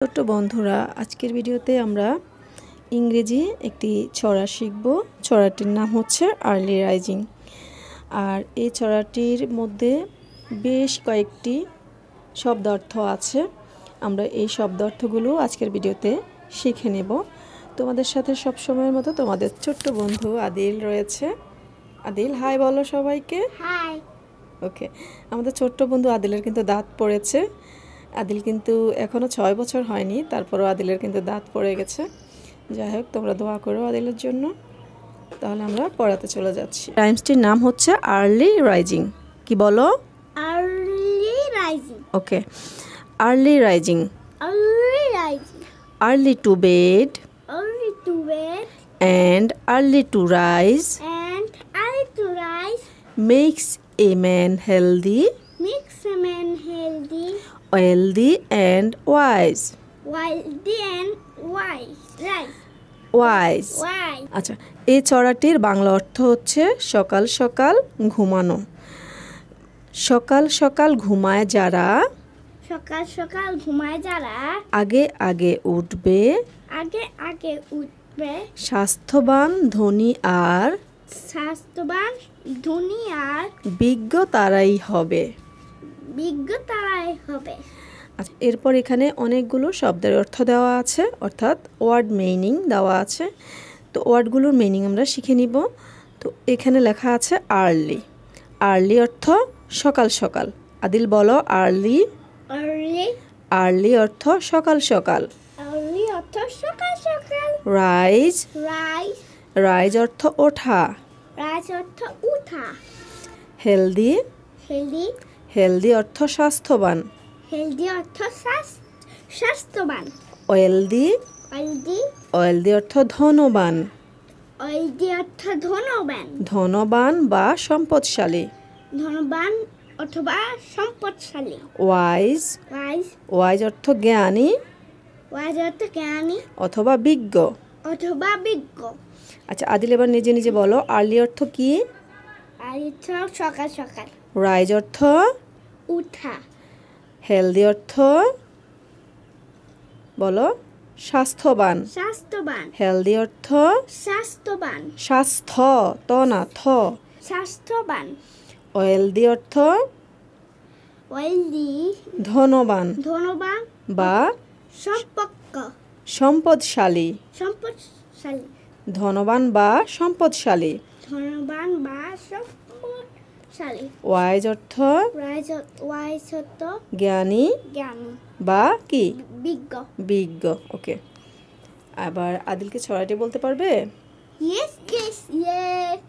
ছোট্ট বন্ধুরা, আজকের ভিডিওতে আমরা ইংরেজি একটি ছড়া শিখব। ছড়াটির নাম হচ্ছে আর্লি রাইজিং। আর এই ছড়াটির মধ্যে বেশ কয়েকটি শব্দার্থ আছে। আমরা এই শব্দার্থগুলো আজকের ভিডিওতে শিখে নেব। তোমাদের সাথে সব সময়ের মতো তোমাদের ছোট্ট বন্ধু আদিল রয়েছে। আদিল, হাই বলো সবাইকে। হাই। ওকে, আমাদের ছোট্ট বন্ধু আদিলের কিন্তু দাঁত পড়েছে। আদিল কিন্তু এখনও 6 বছর হয়নি, তারপরও আদিলের কিন্তু দাঁত পড়ে গেছে। যাই হোক, তোমরা দোয়া করো আদিলের জন্য। তাহলে আমরা পড়াতে চলে যাচ্ছি। টাইমসটির নাম হচ্ছে আর্লি রাইজিং। কি বলো? Early rising. Okay, early rising. Early rising. Early to bed Early to bed and early to rise and early to rise makes a man healthy, makes a man healthy, wealthy and wise. wealthy and wise. Right. Wise. Wise. আচ্ছা, এই ছড়াটির বাংলা অর্থ হচ্ছে সকাল সকাল ঘুমানো। সকাল সকাল ঘুমায় যারা, সকাল সকাল ঘুমায় যারা, আগে আগে উঠবে, আগে আগে উঠবে, স্বাস্থ্যবান ধনী আর স্বাস্থ্যবান ধনী আর বিজ্ঞ তারাই হবে। বিজ্ঞ তারাই হবে। আচ্ছা, এরপর এখানে অনেকগুলো শব্দের অর্থ দেওয়া আছে, অর্থাৎ ওয়ার্ড মিনিং দেওয়া আছে। তো ওয়ার্ডগুলোর মিনিং আমরা শিখে নিব। তো এখানে লেখা আছে আর্লি। আর্লি অর্থ সকাল সকাল। আদিল বলো আর্লি। Early. আর্লি অর্থ সকাল সকাল। Early অর্থ সকাল সকাল। রাইজ। Rise. রাইজ অর্থ ওঠা। Rise অর্থ উঠা। হেলদি। Healthy. হেলদি অর্থ স্বাস্থ্যবান। Healthy অর্থ স্বাস্থ্যবান। ওয়েলদি। Wealthy. ওয়েলদি অর্থ ধনবান। Wealthy অর্থ ধনবান। ধনবান বা সম্পদশালী। ধনবান অথবা সম্পদশালী। ওয়াইজ। Wise. ওয়াইজ অর্থ জ্ঞানী Wise অর্থ জ্ঞানী অথবা বিজ্ঞ। অথবা বিজ্ঞ। আচ্ছা, আদিল এবার নিজে নিজে বলো আর্লি অর্থ কি? আর অর্থ সকাল সকাল। রাইজ অর্থ উঠা। হেলদি অর্থ বলো স্বাস্থ্যবান। স্বাস্থ্যবান। হেলদি অর্থ স্বাস্থ্যবান। স্বাস্থ্য, ত না থ। স্বাস্থ্যবান। ওয়েলদি অর্থ Wealthy. ধনবান ধনবান বা সম্পর্ক। সম্পদশালী। সম্পদশালী। ধনবান বা সম্পদশালী। ধনবান বা সম্পদশালী। ওয়াইজ অর্থ ওয়াইজ অর্থ জ্ঞানী জ্ঞানী বা কি? বিজ্ঞ। বিজ্ঞ। ওকে, আবার আদিলকে ছড়াটি বলতে পারবে? Yes, yes, yes.